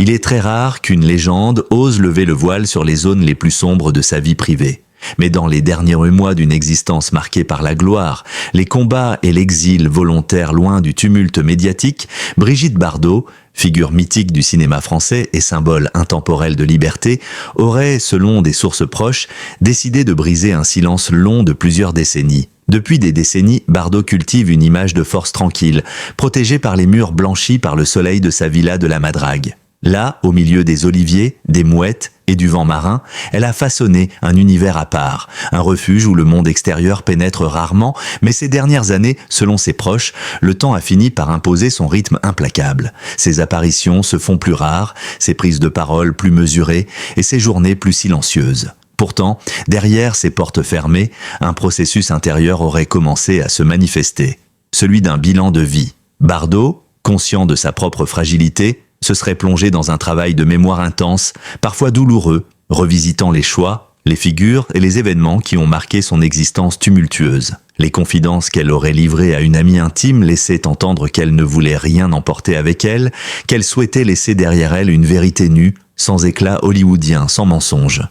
Il est très rare qu'une légende ose lever le voile sur les zones les plus sombres de sa vie privée. Mais dans les derniers mois d'une existence marquée par la gloire, les combats et l'exil volontaire loin du tumulte médiatique, Brigitte Bardot, figure mythique du cinéma français et symbole intemporel de liberté, aurait, selon des sources proches, décidé de briser un silence long de plusieurs décennies. Depuis des décennies, Bardot cultive une image de force tranquille, protégée par les murs blanchis par le soleil de sa villa de la Madrague. Là, au milieu des oliviers, des mouettes et du vent marin, elle a façonné un univers à part, un refuge où le monde extérieur pénètre rarement, mais ces dernières années, selon ses proches, le temps a fini par imposer son rythme implacable. Ses apparitions se font plus rares, ses prises de parole plus mesurées et ses journées plus silencieuses. Pourtant, derrière ces portes fermées, un processus intérieur aurait commencé à se manifester, celui d'un bilan de vie. Bardot, conscient de sa propre fragilité, se serait plongé dans un travail de mémoire intense, parfois douloureux, revisitant les choix, les figures et les événements qui ont marqué son existence tumultueuse. Les confidences qu'elle aurait livrées à une amie intime laissaient entendre qu'elle ne voulait rien emporter avec elle, qu'elle souhaitait laisser derrière elle une vérité nue, sans éclat hollywoodien, sans mensonge.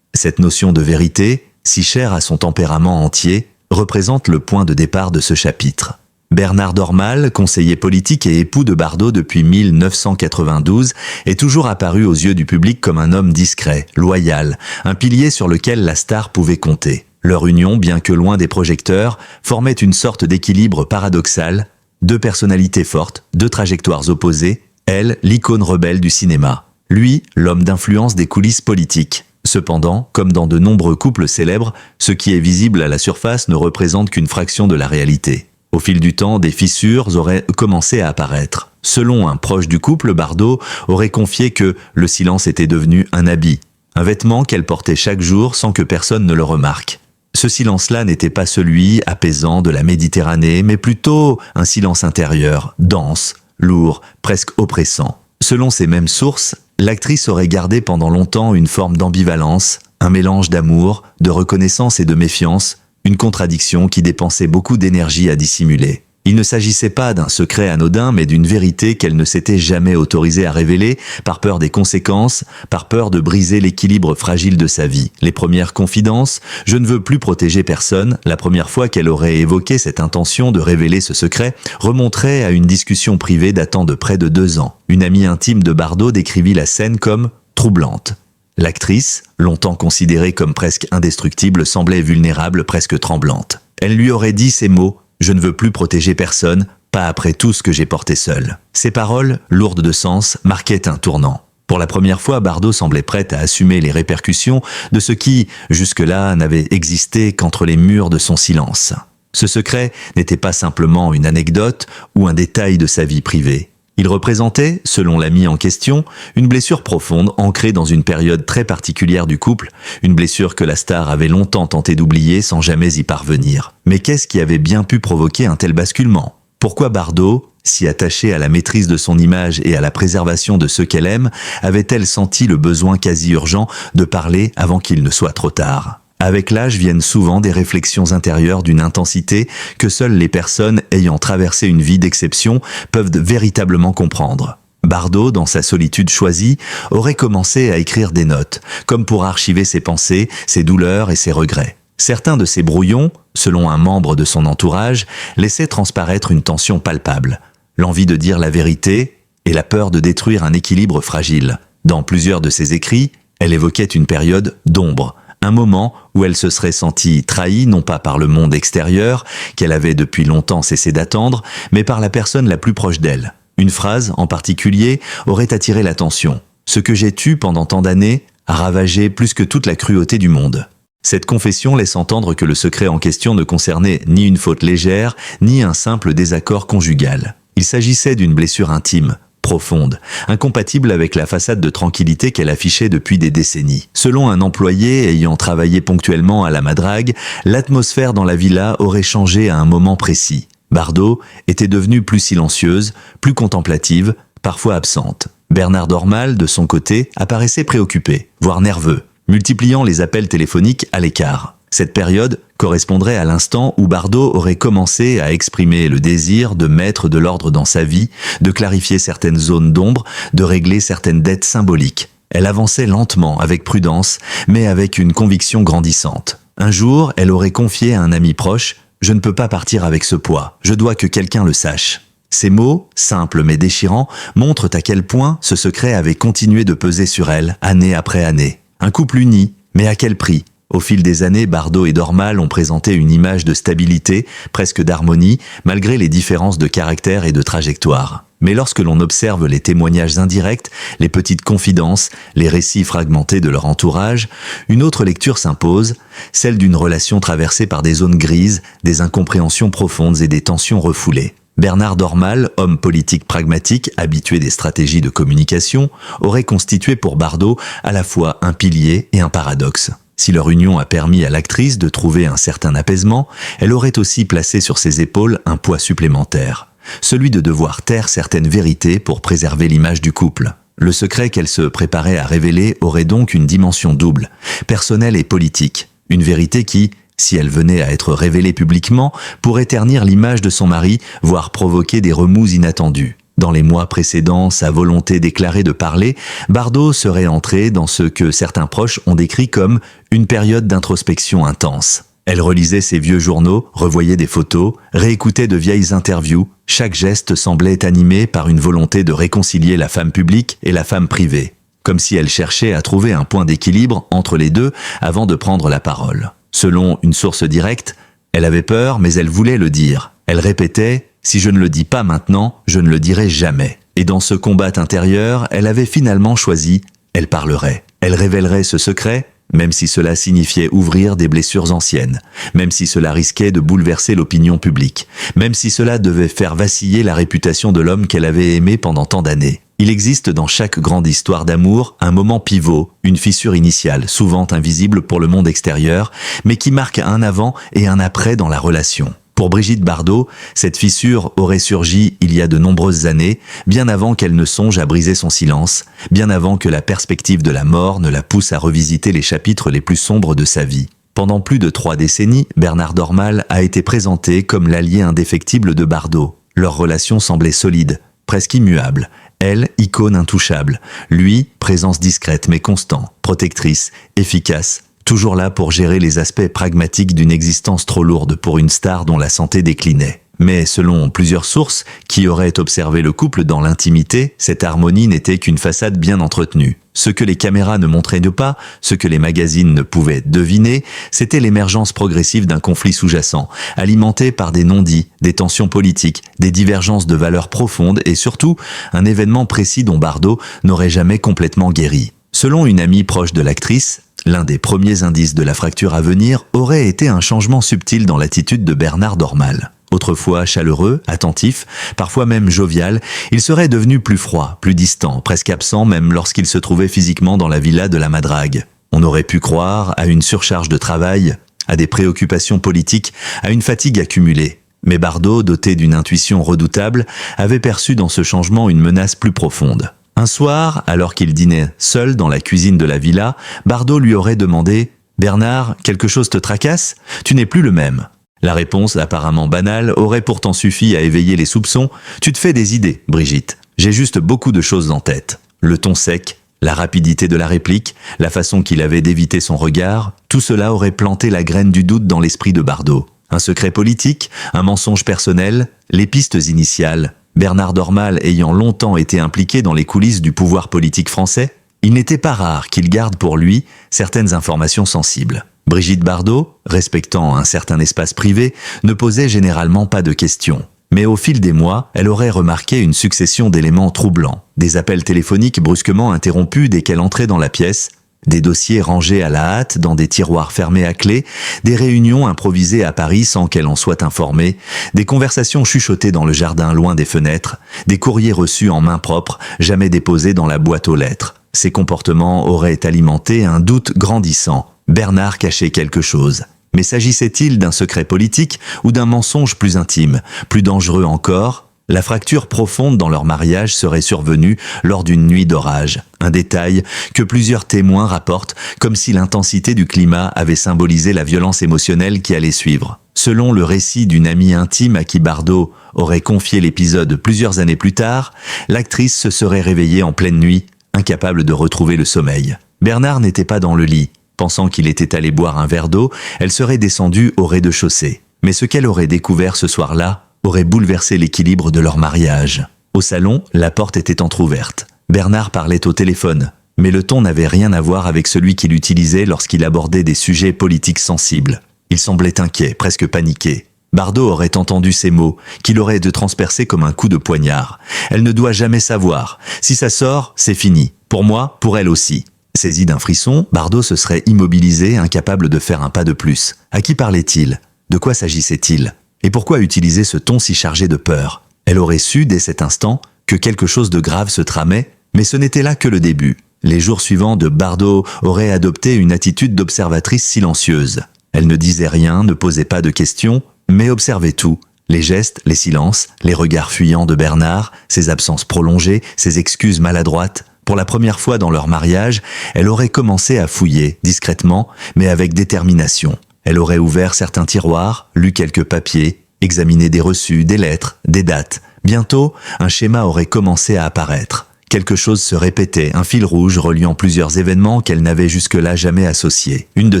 Cette notion de vérité, si chère à son tempérament entier, représente le point de départ de ce chapitre. Bernard Dormal, conseiller politique et époux de Bardot depuis 1992, est toujours apparu aux yeux du public comme un homme discret, loyal, un pilier sur lequel la star pouvait compter. Leur union, bien que loin des projecteurs, formait une sorte d'équilibre paradoxal, deux personnalités fortes, deux trajectoires opposées, elle, l'icône rebelle du cinéma, lui, l'homme d'influence des coulisses politiques. Cependant, comme dans de nombreux couples célèbres, ce qui est visible à la surface ne représente qu'une fraction de la réalité. Au fil du temps, des fissures auraient commencé à apparaître. Selon un proche du couple, Bardot aurait confié que le silence était devenu un habit, un vêtement qu'elle portait chaque jour sans que personne ne le remarque. Ce silence-là n'était pas celui apaisant de la Méditerranée, mais plutôt un silence intérieur, dense, lourd, presque oppressant. Selon ces mêmes sources, l'actrice aurait gardé pendant longtemps une forme d'ambivalence, un mélange d'amour, de reconnaissance et de méfiance, une contradiction qui dépensait beaucoup d'énergie à dissimuler. Il ne s'agissait pas d'un secret anodin, mais d'une vérité qu'elle ne s'était jamais autorisée à révéler, par peur des conséquences, par peur de briser l'équilibre fragile de sa vie. Les premières confidences, « Je ne veux plus protéger personne », la première fois qu'elle aurait évoqué cette intention de révéler ce secret, remonterait à une discussion privée datant de près de 2 ans. Une amie intime de Bardot décrivit la scène comme « troublante ». L'actrice, longtemps considérée comme presque indestructible, semblait vulnérable, presque tremblante. Elle lui aurait dit ces mots « Je ne veux plus protéger personne, pas après tout ce que j'ai porté seul ». Ces paroles, lourdes de sens, marquaient un tournant. Pour la première fois, Bardot semblait prête à assumer les répercussions de ce qui, jusque-là, n'avait existé qu'entre les murs de son silence. Ce secret n'était pas simplement une anecdote ou un détail de sa vie privée. Il représentait, selon l'ami en question, une blessure profonde ancrée dans une période très particulière du couple, une blessure que la star avait longtemps tenté d'oublier sans jamais y parvenir. Mais qu'est-ce qui avait bien pu provoquer un tel basculement ? Pourquoi Bardot, si attachée à la maîtrise de son image et à la préservation de ceux qu'elle aime, avait-elle senti le besoin quasi urgent de parler avant qu'il ne soit trop tard ? Avec l'âge viennent souvent des réflexions intérieures d'une intensité que seules les personnes ayant traversé une vie d'exception peuvent véritablement comprendre. Bardot, dans sa solitude choisie, aurait commencé à écrire des notes, comme pour archiver ses pensées, ses douleurs et ses regrets. Certains de ces brouillons, selon un membre de son entourage, laissaient transparaître une tension palpable, l'envie de dire la vérité et la peur de détruire un équilibre fragile. Dans plusieurs de ses écrits, elle évoquait une période d'ombre, un moment où elle se serait sentie trahie non pas par le monde extérieur, qu'elle avait depuis longtemps cessé d'attendre, mais par la personne la plus proche d'elle. Une phrase, en particulier, aurait attiré l'attention. « Ce que j'ai tu pendant tant d'années a ravagé plus que toute la cruauté du monde. » Cette confession laisse entendre que le secret en question ne concernait ni une faute légère, ni un simple désaccord conjugal. Il s'agissait d'une blessure intime, profonde, incompatible avec la façade de tranquillité qu'elle affichait depuis des décennies. Selon un employé ayant travaillé ponctuellement à la Madrague, l'atmosphère dans la villa aurait changé à un moment précis. Bardot était devenue plus silencieuse, plus contemplative, parfois absente. Bernard Dormal, de son côté, apparaissait préoccupé, voire nerveux, multipliant les appels téléphoniques à l'écart. Cette période correspondrait à l'instant où Bardot aurait commencé à exprimer le désir de mettre de l'ordre dans sa vie, de clarifier certaines zones d'ombre, de régler certaines dettes symboliques. Elle avançait lentement, avec prudence, mais avec une conviction grandissante. Un jour, elle aurait confié à un ami proche « Je ne peux pas partir avec ce poids, je dois que quelqu'un le sache ». Ces mots, simples mais déchirants, montrent à quel point ce secret avait continué de peser sur elle, année après année. Un couple uni, mais à quel prix ? Au fil des années, Bardot et Dormal ont présenté une image de stabilité, presque d'harmonie, malgré les différences de caractère et de trajectoire. Mais lorsque l'on observe les témoignages indirects, les petites confidences, les récits fragmentés de leur entourage, une autre lecture s'impose, celle d'une relation traversée par des zones grises, des incompréhensions profondes et des tensions refoulées. Bernard Dormal, homme politique pragmatique, habitué des stratégies de communication, aurait constitué pour Bardot à la fois un pilier et un paradoxe. Si leur union a permis à l'actrice de trouver un certain apaisement, elle aurait aussi placé sur ses épaules un poids supplémentaire, celui de devoir taire certaines vérités pour préserver l'image du couple. Le secret qu'elle se préparait à révéler aurait donc une dimension double, personnelle et politique, une vérité qui, si elle venait à être révélée publiquement, pourrait ternir l'image de son mari, voire provoquer des remous inattendus. Dans les mois précédant sa volonté déclarée de parler, Bardot serait entrée dans ce que certains proches ont décrit comme une période d'introspection intense. Elle relisait ses vieux journaux, revoyait des photos, réécoutait de vieilles interviews. Chaque geste semblait animé par une volonté de réconcilier la femme publique et la femme privée, comme si elle cherchait à trouver un point d'équilibre entre les deux avant de prendre la parole. Selon une source directe, elle avait peur, mais elle voulait le dire. Elle répétait « Si je ne le dis pas maintenant, je ne le dirai jamais ». Et dans ce combat intérieur, elle avait finalement choisi « Elle parlerait ». Elle révélerait ce secret, même si cela signifiait ouvrir des blessures anciennes, même si cela risquait de bouleverser l'opinion publique, même si cela devait faire vaciller la réputation de l'homme qu'elle avait aimé pendant tant d'années. Il existe dans chaque grande histoire d'amour un moment pivot, une fissure initiale, souvent invisible pour le monde extérieur, mais qui marque un avant et un après dans la relation. Pour Brigitte Bardot, cette fissure aurait surgi il y a de nombreuses années, bien avant qu'elle ne songe à briser son silence, bien avant que la perspective de la mort ne la pousse à revisiter les chapitres les plus sombres de sa vie. Pendant plus de 3 décennies, Bernard Dormal a été présenté comme l'allié indéfectible de Bardot. Leur relation semblait solide, presque immuable. Elle, icône intouchable. Lui, présence discrète mais constante, protectrice, efficace, toujours là pour gérer les aspects pragmatiques d'une existence trop lourde pour une star dont la santé déclinait. Mais selon plusieurs sources qui auraient observé le couple dans l'intimité, cette harmonie n'était qu'une façade bien entretenue. Ce que les caméras ne montraient pas, ce que les magazines ne pouvaient deviner, c'était l'émergence progressive d'un conflit sous-jacent, alimenté par des non-dits, des tensions politiques, des divergences de valeurs profondes et surtout un événement précis dont Bardot n'aurait jamais complètement guéri. Selon une amie proche de l'actrice, l'un des premiers indices de la fracture à venir aurait été un changement subtil dans l'attitude de Bernard Dormal. Autrefois chaleureux, attentif, parfois même jovial, il serait devenu plus froid, plus distant, presque absent même lorsqu'il se trouvait physiquement dans la villa de la Madrague. On aurait pu croire à une surcharge de travail, à des préoccupations politiques, à une fatigue accumulée. Mais Bardot, doté d'une intuition redoutable, avait perçu dans ce changement une menace plus profonde. Un soir, alors qu'il dînait seul dans la cuisine de la villa, Bardot lui aurait demandé « Bernard, quelque chose te tracasse ? Tu n'es plus le même ». La réponse, apparemment banale, aurait pourtant suffi à éveiller les soupçons. « Tu te fais des idées, Brigitte. J'ai juste beaucoup de choses en tête. » Le ton sec, la rapidité de la réplique, la façon qu'il avait d'éviter son regard, tout cela aurait planté la graine du doute dans l'esprit de Bardot. Un secret politique, un mensonge personnel, les pistes initiales. Bernard Dormal ayant longtemps été impliqué dans les coulisses du pouvoir politique français, il n'était pas rare qu'il garde pour lui certaines informations sensibles. Brigitte Bardot, respectant un certain espace privé, ne posait généralement pas de questions. Mais au fil des mois, elle aurait remarqué une succession d'éléments troublants. Des appels téléphoniques brusquement interrompus dès qu'elle entrait dans la pièce, des dossiers rangés à la hâte dans des tiroirs fermés à clé, des réunions improvisées à Paris sans qu'elle en soit informée, des conversations chuchotées dans le jardin loin des fenêtres, des courriers reçus en main propre, jamais déposés dans la boîte aux lettres. Ces comportements auraient alimenté un doute grandissant. Bernard cachait quelque chose. Mais s'agissait-il d'un secret politique ou d'un mensonge plus intime, plus dangereux encore ? La fracture profonde dans leur mariage serait survenue lors d'une nuit d'orage, un détail que plusieurs témoins rapportent comme si l'intensité du climat avait symbolisé la violence émotionnelle qui allait suivre. Selon le récit d'une amie intime à qui Bardot aurait confié l'épisode plusieurs années plus tard, l'actrice se serait réveillée en pleine nuit, incapable de retrouver le sommeil. Bernard n'était pas dans le lit. Pensant qu'il était allé boire un verre d'eau, elle serait descendue au rez-de-chaussée. Mais ce qu'elle aurait découvert ce soir-là aurait bouleversé l'équilibre de leur mariage. Au salon, la porte était entr'ouverte. Bernard parlait au téléphone, mais le ton n'avait rien à voir avec celui qu'il utilisait lorsqu'il abordait des sujets politiques sensibles. Il semblait inquiet, presque paniqué. Bardot aurait entendu ces mots, qu'il aurait de transpercer comme un coup de poignard. Elle ne doit jamais savoir. Si ça sort, c'est fini. Pour moi, pour elle aussi. Saisi d'un frisson, Bardot se serait immobilisé, incapable de faire un pas de plus. À qui parlait-il? De quoi s'agissait-il? Et pourquoi utiliser ce ton si chargé de peur? Elle aurait su, dès cet instant, que quelque chose de grave se tramait, mais ce n'était là que le début. Les jours suivants de Bardot aurait adopté une attitude d'observatrice silencieuse. Elle ne disait rien, ne posait pas de questions, mais observait tout. Les gestes, les silences, les regards fuyants de Bernard, ses absences prolongées, ses excuses maladroites. Pour la première fois dans leur mariage, elle aurait commencé à fouiller, discrètement, mais avec détermination. Elle aurait ouvert certains tiroirs, lu quelques papiers, examiné des reçus, des lettres, des dates. Bientôt, un schéma aurait commencé à apparaître. Quelque chose se répétait, un fil rouge reliant plusieurs événements qu'elle n'avait jusque-là jamais associés. Une de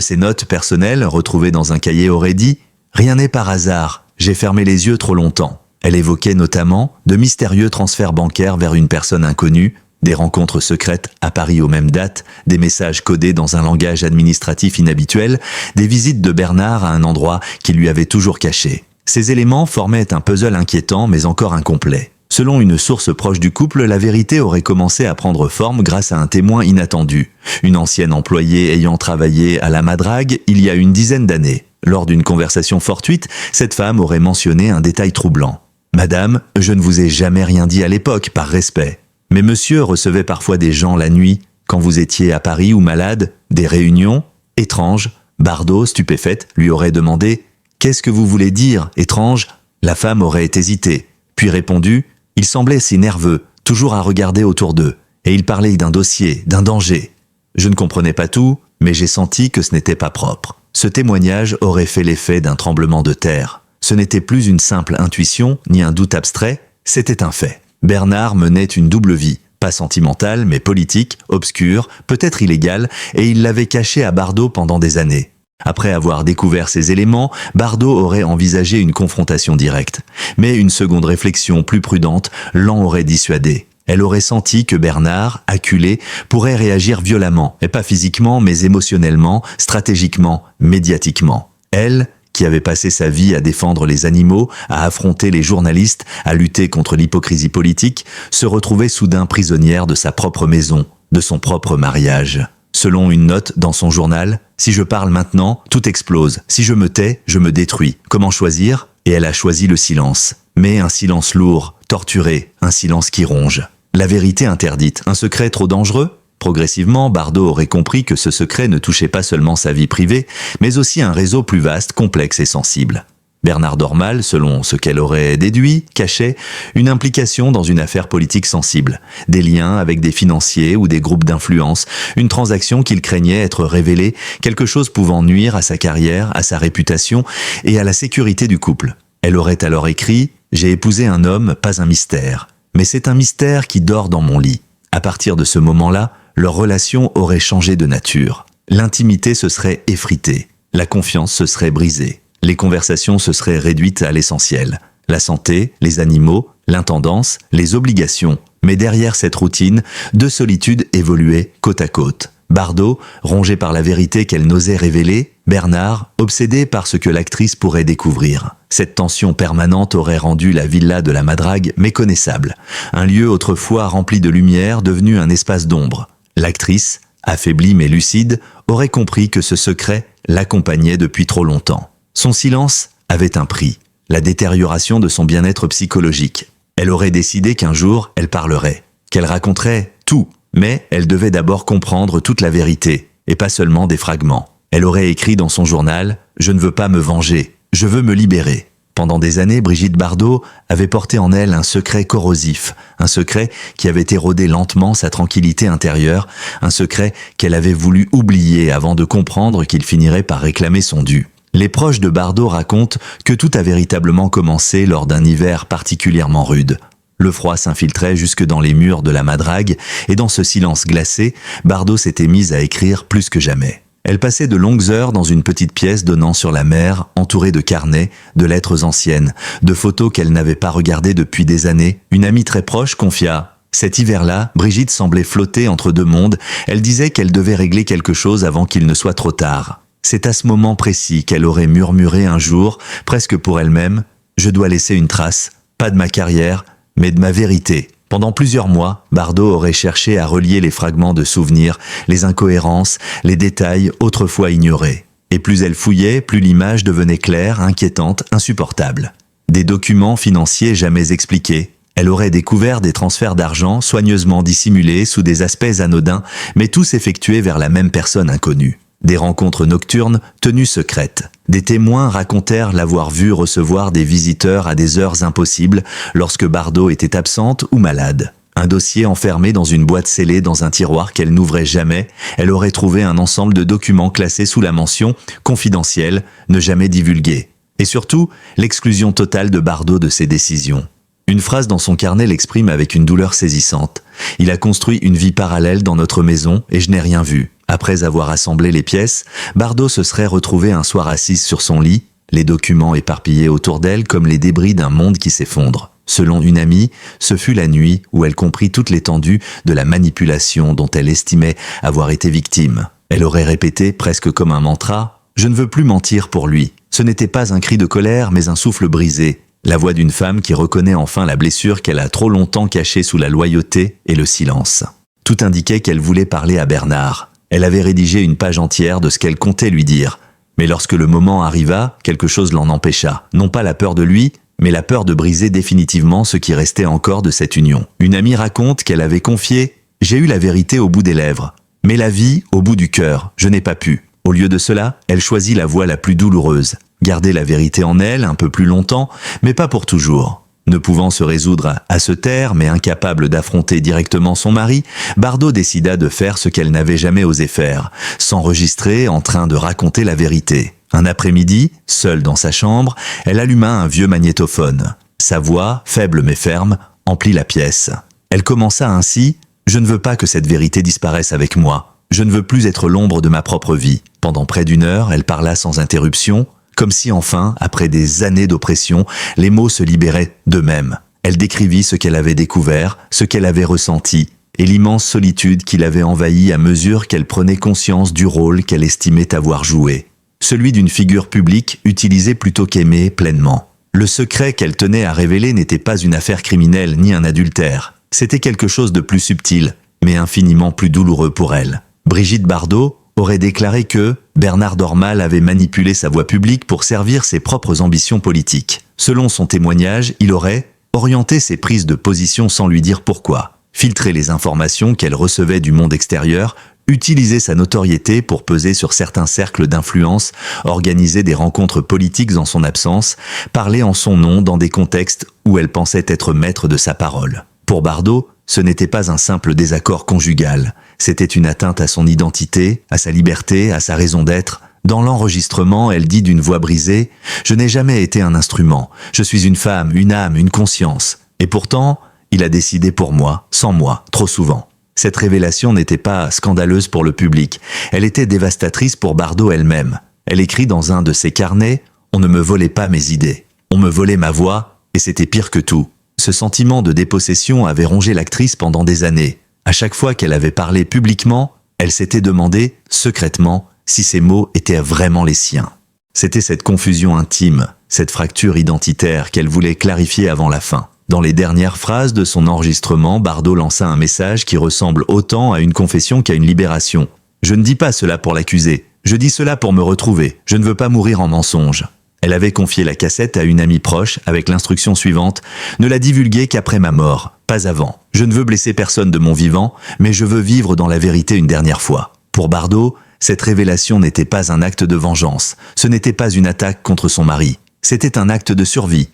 ses notes personnelles, retrouvée dans un cahier, aurait dit « Rien n'est par hasard, j'ai fermé les yeux trop longtemps ». Elle évoquait notamment de mystérieux transferts bancaires vers une personne inconnue, des rencontres secrètes à Paris aux mêmes dates, des messages codés dans un langage administratif inhabituel, des visites de Bernard à un endroit qu'il lui avait toujours caché. Ces éléments formaient un puzzle inquiétant mais encore incomplet. Selon une source proche du couple, la vérité aurait commencé à prendre forme grâce à un témoin inattendu, une ancienne employée ayant travaillé à la Madrague il y a une dizaine d'années. Lors d'une conversation fortuite, cette femme aurait mentionné un détail troublant. « Madame, je ne vous ai jamais rien dit à l'époque, par respect. Mais monsieur recevait parfois des gens la nuit, quand vous étiez à Paris ou malade, des réunions étranges. » Bardot, stupéfaite, lui aurait demandé « Qu'est-ce que vous voulez dire, étrange ?» La femme aurait hésité, puis répondu « Il semblait si nerveux, toujours à regarder autour d'eux, et il parlait d'un dossier, d'un danger. Je ne comprenais pas tout, mais j'ai senti que ce n'était pas propre. » Ce témoignage aurait fait l'effet d'un tremblement de terre. Ce n'était plus une simple intuition, ni un doute abstrait, c'était un fait. Bernard menait une double vie, pas sentimentale mais politique, obscure, peut-être illégale, et il l'avait cachée à Bardot pendant des années. Après avoir découvert ces éléments, Bardot aurait envisagé une confrontation directe. Mais une seconde réflexion plus prudente l'en aurait dissuadé. Elle aurait senti que Bernard, acculé, pourrait réagir violemment, et pas physiquement mais émotionnellement, stratégiquement, médiatiquement. Elle, qui avait passé sa vie à défendre les animaux, à affronter les journalistes, à lutter contre l'hypocrisie politique, se retrouvait soudain prisonnière de sa propre maison, de son propre mariage. Selon une note dans son journal, « Si je parle maintenant, tout explose. Si je me tais, je me détruis. Comment choisir ?» Et elle a choisi le silence. Mais un silence lourd, torturé, un silence qui ronge. La vérité interdite, un secret trop dangereux ? Progressivement, Bardot aurait compris que ce secret ne touchait pas seulement sa vie privée, mais aussi un réseau plus vaste, complexe et sensible. Bernard Dormal, selon ce qu'elle aurait déduit, cachait une implication dans une affaire politique sensible, des liens avec des financiers ou des groupes d'influence, une transaction qu'il craignait être révélée, quelque chose pouvant nuire à sa carrière, à sa réputation et à la sécurité du couple. Elle aurait alors écrit « J'ai épousé un homme, pas un mystère. Mais c'est un mystère qui dort dans mon lit. » À partir de ce moment-là, leur relation aurait changé de nature. L'intimité se serait effritée. La confiance se serait brisée. Les conversations se seraient réduites à l'essentiel. La santé, les animaux, l'intendance, les obligations. Mais derrière cette routine, deux solitudes évoluaient côte à côte. Bardot, rongé par la vérité qu'elle n'osait révéler, Bernard, obsédé par ce que l'actrice pourrait découvrir. Cette tension permanente aurait rendu la villa de la Madrague méconnaissable. Un lieu autrefois rempli de lumière devenu un espace d'ombre. L'actrice, affaiblie mais lucide, aurait compris que ce secret l'accompagnait depuis trop longtemps. Son silence avait un prix, la détérioration de son bien-être psychologique. Elle aurait décidé qu'un jour, elle parlerait, qu'elle raconterait tout, mais elle devait d'abord comprendre toute la vérité, et pas seulement des fragments. Elle aurait écrit dans son journal « Je ne veux pas me venger, je veux me libérer ». Pendant des années, Brigitte Bardot avait porté en elle un secret corrosif, un secret qui avait érodé lentement sa tranquillité intérieure, un secret qu'elle avait voulu oublier avant de comprendre qu'il finirait par réclamer son dû. Les proches de Bardot racontent que tout a véritablement commencé lors d'un hiver particulièrement rude. Le froid s'infiltrait jusque dans les murs de la Madrague, et dans ce silence glacé, Bardot s'était mise à écrire plus que jamais. Elle passait de longues heures dans une petite pièce donnant sur la mer, entourée de carnets, de lettres anciennes, de photos qu'elle n'avait pas regardées depuis des années. Une amie très proche confia « Cet hiver-là, Brigitte semblait flotter entre deux mondes. Elle disait qu'elle devait régler quelque chose avant qu'il ne soit trop tard. C'est à ce moment précis qu'elle aurait murmuré un jour, presque pour elle-même, « Je dois laisser une trace, pas de ma carrière, mais de ma vérité. » Pendant plusieurs mois, Bardot aurait cherché à relier les fragments de souvenirs, les incohérences, les détails autrefois ignorés. Et plus elle fouillait, plus l'image devenait claire, inquiétante, insupportable. Des documents financiers jamais expliqués. Elle aurait découvert des transferts d'argent soigneusement dissimulés sous des aspects anodins, mais tous effectués vers la même personne inconnue. Des rencontres nocturnes tenues secrètes. Des témoins racontèrent l'avoir vue recevoir des visiteurs à des heures impossibles lorsque Bardot était absente ou malade. Un dossier enfermé dans une boîte scellée dans un tiroir qu'elle n'ouvrait jamais, elle aurait trouvé un ensemble de documents classés sous la mention « confidentiel, ne jamais divulgué ». Et surtout, l'exclusion totale de Bardot de ses décisions. Une phrase dans son carnet l'exprime avec une douleur saisissante. « Il a construit une vie parallèle dans notre maison et je n'ai rien vu. » Après avoir assemblé les pièces, Bardot se serait retrouvée un soir assise sur son lit, les documents éparpillés autour d'elle comme les débris d'un monde qui s'effondre. Selon une amie, ce fut la nuit où elle comprit toute l'étendue de la manipulation dont elle estimait avoir été victime. Elle aurait répété presque comme un mantra « Je ne veux plus mentir pour lui ». Ce n'était pas un cri de colère mais un souffle brisé. La voix d'une femme qui reconnaît enfin la blessure qu'elle a trop longtemps cachée sous la loyauté et le silence. Tout indiquait qu'elle voulait parler à Bernard. Elle avait rédigé une page entière de ce qu'elle comptait lui dire. Mais lorsque le moment arriva, quelque chose l'en empêcha. Non pas la peur de lui, mais la peur de briser définitivement ce qui restait encore de cette union. Une amie raconte qu'elle avait confié « J'ai eu la vérité au bout des lèvres, mais la vie au bout du cœur, je n'ai pas pu ». Au lieu de cela, elle choisit la voie la plus douloureuse. Garder la vérité en elle un peu plus longtemps, mais pas pour toujours. Ne pouvant se résoudre à se taire, mais incapable d'affronter directement son mari, Bardot décida de faire ce qu'elle n'avait jamais osé faire, s'enregistrer en train de raconter la vérité. Un après-midi, seule dans sa chambre, elle alluma un vieux magnétophone. Sa voix, faible mais ferme, emplit la pièce. Elle commença ainsi « Je ne veux pas que cette vérité disparaisse avec moi. Je ne veux plus être l'ombre de ma propre vie. » Pendant près d'une heure, elle parla sans interruption, comme si enfin, après des années d'oppression, les mots se libéraient d'eux-mêmes. Elle décrivit ce qu'elle avait découvert, ce qu'elle avait ressenti, et l'immense solitude qui l'avait envahie à mesure qu'elle prenait conscience du rôle qu'elle estimait avoir joué. Celui d'une figure publique utilisée plutôt qu'aimée pleinement. Le secret qu'elle tenait à révéler n'était pas une affaire criminelle ni un adultère. C'était quelque chose de plus subtil, mais infiniment plus douloureux pour elle. Brigitte Bardot aurait déclaré que Bernard Dormal avait manipulé sa voix publique pour servir ses propres ambitions politiques. Selon son témoignage, il aurait orienté ses prises de position sans lui dire pourquoi, filtré les informations qu'elle recevait du monde extérieur, utilisé sa notoriété pour peser sur certains cercles d'influence, organiser des rencontres politiques en son absence, parler en son nom dans des contextes où elle pensait être maître de sa parole. Pour Bardot, ce n'était pas un simple désaccord conjugal, c'était une atteinte à son identité, à sa liberté, à sa raison d'être. Dans l'enregistrement, elle dit d'une voix brisée « Je n'ai jamais été un instrument, je suis une femme, une âme, une conscience. Et pourtant, il a décidé pour moi, sans moi, trop souvent. » Cette révélation n'était pas scandaleuse pour le public, elle était dévastatrice pour Bardot elle-même. Elle écrit dans un de ses carnets « On ne me volait pas mes idées, on me volait ma voix, et c'était pire que tout. » Ce sentiment de dépossession avait rongé l'actrice pendant des années. À chaque fois qu'elle avait parlé publiquement, elle s'était demandé, secrètement, si ces mots étaient vraiment les siens. C'était cette confusion intime, cette fracture identitaire qu'elle voulait clarifier avant la fin. Dans les dernières phrases de son enregistrement, Bardot lança un message qui ressemble autant à une confession qu'à une libération. « Je ne dis pas cela pour l'accuser, je dis cela pour me retrouver, je ne veux pas mourir en mensonge. » Elle avait confié la cassette à une amie proche avec l'instruction suivante « Ne la divulguer qu'après ma mort, pas avant. Je ne veux blesser personne de mon vivant, mais je veux vivre dans la vérité une dernière fois. » Pour Bardot, cette révélation n'était pas un acte de vengeance, ce n'était pas une attaque contre son mari. C'était un acte de survie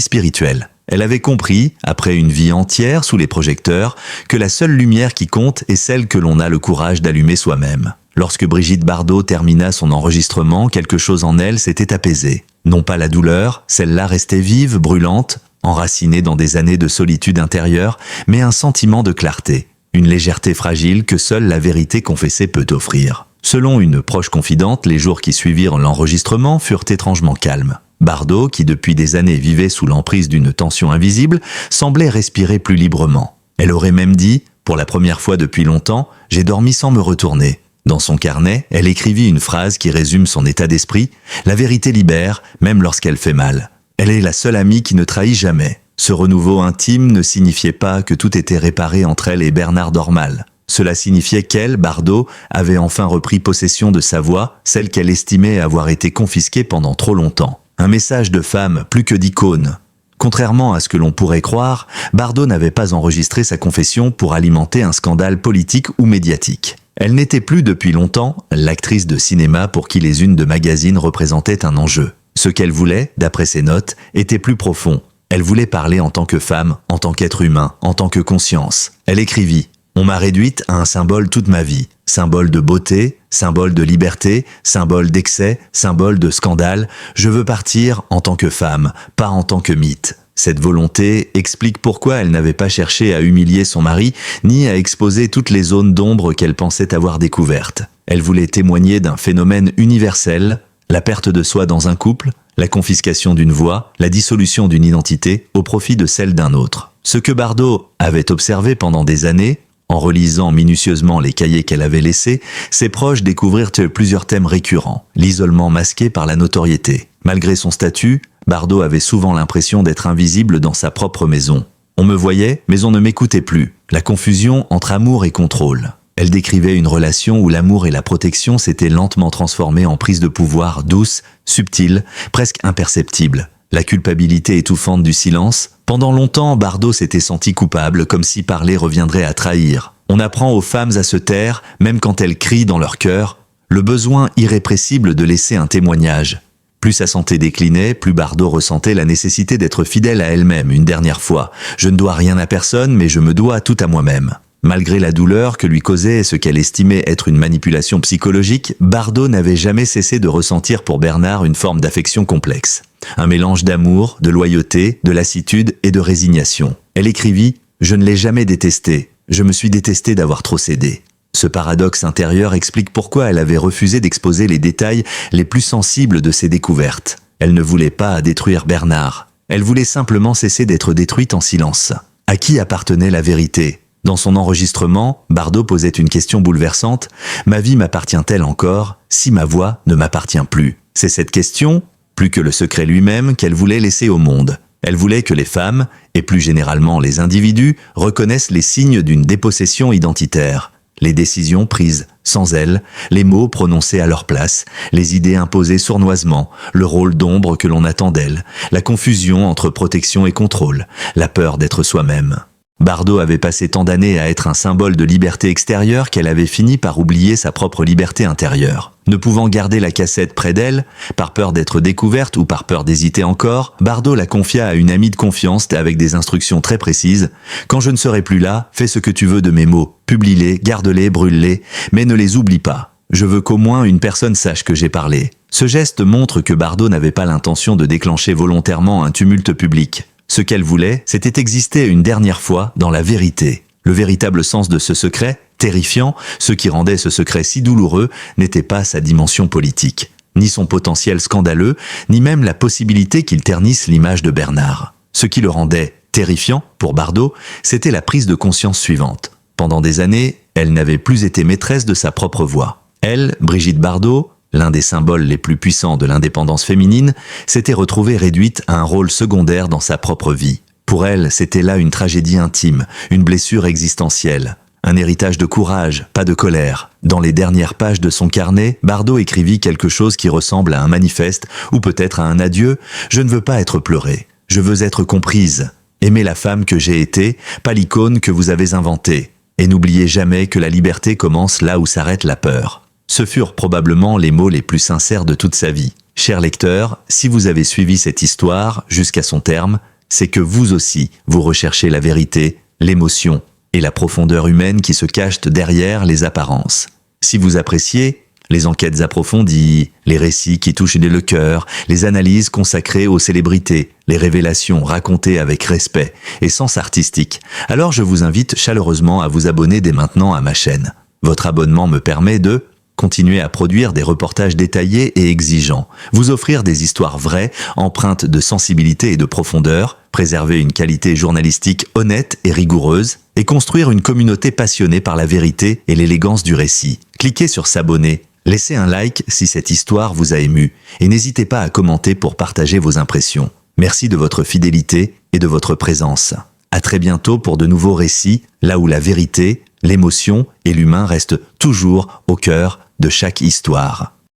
spirituelle. Elle avait compris, après une vie entière sous les projecteurs, que la seule lumière qui compte est celle que l'on a le courage d'allumer soi-même. Lorsque Brigitte Bardot termina son enregistrement, quelque chose en elle s'était apaisé. Non pas la douleur, celle-là restait vive, brûlante, enracinée dans des années de solitude intérieure, mais un sentiment de clarté, une légèreté fragile que seule la vérité confessée peut offrir. Selon une proche confidente, les jours qui suivirent l'enregistrement furent étrangement calmes. Bardot, qui depuis des années vivait sous l'emprise d'une tension invisible, semblait respirer plus librement. Elle aurait même dit, pour la première fois depuis longtemps, « J'ai dormi sans me retourner ». Dans son carnet, elle écrivit une phrase qui résume son état d'esprit « La vérité libère, même lorsqu'elle fait mal ». Elle est la seule amie qui ne trahit jamais. Ce renouveau intime ne signifiait pas que tout était réparé entre elle et Bernard Dormal. Cela signifiait qu'elle, Bardot, avait enfin repris possession de sa voix, celle qu'elle estimait avoir été confisquée pendant trop longtemps. Un message de femme plus que d'icône. Contrairement à ce que l'on pourrait croire, Bardot n'avait pas enregistré sa confession pour alimenter un scandale politique ou médiatique. Elle n'était plus depuis longtemps l'actrice de cinéma pour qui les unes de magazines représentaient un enjeu. Ce qu'elle voulait, d'après ses notes, était plus profond. Elle voulait parler en tant que femme, en tant qu'être humain, en tant que conscience. Elle écrivit « On m'a réduite à un symbole toute ma vie. Symbole de beauté, symbole de liberté, symbole d'excès, symbole de scandale. Je veux partir en tant que femme, pas en tant que mythe. » Cette volonté explique pourquoi elle n'avait pas cherché à humilier son mari, ni à exposer toutes les zones d'ombre qu'elle pensait avoir découvertes. Elle voulait témoigner d'un phénomène universel, la perte de soi dans un couple, la confiscation d'une voix, la dissolution d'une identité au profit de celle d'un autre. Ce que Bardot avait observé pendant des années, en relisant minutieusement les cahiers qu'elle avait laissés, ses proches découvrirent plusieurs thèmes récurrents. L'isolement masqué par la notoriété. Malgré son statut, Bardot avait souvent l'impression d'être invisible dans sa propre maison. On me voyait, mais on ne m'écoutait plus. La confusion entre amour et contrôle. Elle décrivait une relation où l'amour et la protection s'étaient lentement transformés en prise de pouvoir douce, subtile, presque imperceptible. La culpabilité étouffante du silence. Pendant longtemps, Bardot s'était senti coupable, comme si parler reviendrait à trahir. On apprend aux femmes à se taire, même quand elles crient dans leur cœur, le besoin irrépressible de laisser un témoignage. Plus sa santé déclinait, plus Bardot ressentait la nécessité d'être fidèle à elle-même une dernière fois. Je ne dois rien à personne, mais je me dois tout à moi-même. Malgré la douleur que lui causait ce qu'elle estimait être une manipulation psychologique, Bardot n'avait jamais cessé de ressentir pour Bernard une forme d'affection complexe. Un mélange d'amour, de loyauté, de lassitude et de résignation. Elle écrivit « Je ne l'ai jamais détesté. Je me suis détesté d'avoir trop cédé. » Ce paradoxe intérieur explique pourquoi elle avait refusé d'exposer les détails les plus sensibles de ses découvertes. Elle ne voulait pas détruire Bernard. Elle voulait simplement cesser d'être détruite en silence. À qui appartenait la vérité ? Dans son enregistrement, Bardot posait une question bouleversante. « Ma vie m'appartient-elle encore si ma voix ne m'appartient plus ?» C'est cette question, plus que le secret lui-même, qu'elle voulait laisser au monde. Elle voulait que les femmes, et plus généralement les individus, reconnaissent les signes d'une dépossession identitaire. Les décisions prises sans elle, les mots prononcés à leur place, les idées imposées sournoisement, le rôle d'ombre que l'on attend d'elle, la confusion entre protection et contrôle, la peur d'être soi-même. Bardot avait passé tant d'années à être un symbole de liberté extérieure qu'elle avait fini par oublier sa propre liberté intérieure. Ne pouvant garder la cassette près d'elle, par peur d'être découverte ou par peur d'hésiter encore, Bardot la confia à une amie de confiance avec des instructions très précises. « Quand je ne serai plus là, fais ce que tu veux de mes mots. Publie-les, garde-les, brûle-les, mais ne les oublie pas. Je veux qu'au moins une personne sache que j'ai parlé. » Ce geste montre que Bardot n'avait pas l'intention de déclencher volontairement un tumulte public. Ce qu'elle voulait, c'était exister une dernière fois dans la vérité. Le véritable sens de ce secret, terrifiant, ce qui rendait ce secret si douloureux, n'était pas sa dimension politique, ni son potentiel scandaleux, ni même la possibilité qu'il ternisse l'image de Bernard. Ce qui le rendait terrifiant, pour Bardot, c'était la prise de conscience suivante. Pendant des années, elle n'avait plus été maîtresse de sa propre voix. Elle, Brigitte Bardot, l'un des symboles les plus puissants de l'indépendance féminine, s'était retrouvée réduite à un rôle secondaire dans sa propre vie. Pour elle, c'était là une tragédie intime, une blessure existentielle, un héritage de courage, pas de colère. Dans les dernières pages de son carnet, Bardot écrivit quelque chose qui ressemble à un manifeste, ou peut-être à un adieu. « Je ne veux pas être pleurée, je veux être comprise. Aimez la femme que j'ai été, pas l'icône que vous avez inventée. Et n'oubliez jamais que la liberté commence là où s'arrête la peur. » Ce furent probablement les mots les plus sincères de toute sa vie. Cher lecteur, si vous avez suivi cette histoire jusqu'à son terme, c'est que vous aussi, vous recherchez la vérité, l'émotion et la profondeur humaine qui se cachent derrière les apparences. Si vous appréciez les enquêtes approfondies, les récits qui touchent le cœur, les analyses consacrées aux célébrités, les révélations racontées avec respect et sens artistique, alors je vous invite chaleureusement à vous abonner dès maintenant à ma chaîne. Votre abonnement me permet de continuer à produire des reportages détaillés et exigeants, vous offrir des histoires vraies, empreintes de sensibilité et de profondeur, préserver une qualité journalistique honnête et rigoureuse, et construire une communauté passionnée par la vérité et l'élégance du récit. Cliquez sur s'abonner, laissez un like si cette histoire vous a ému, et n'hésitez pas à commenter pour partager vos impressions. Merci de votre fidélité et de votre présence. À très bientôt pour de nouveaux récits, là où la vérité, l'émotion et l'humain restent toujours au cœur de chaque histoire.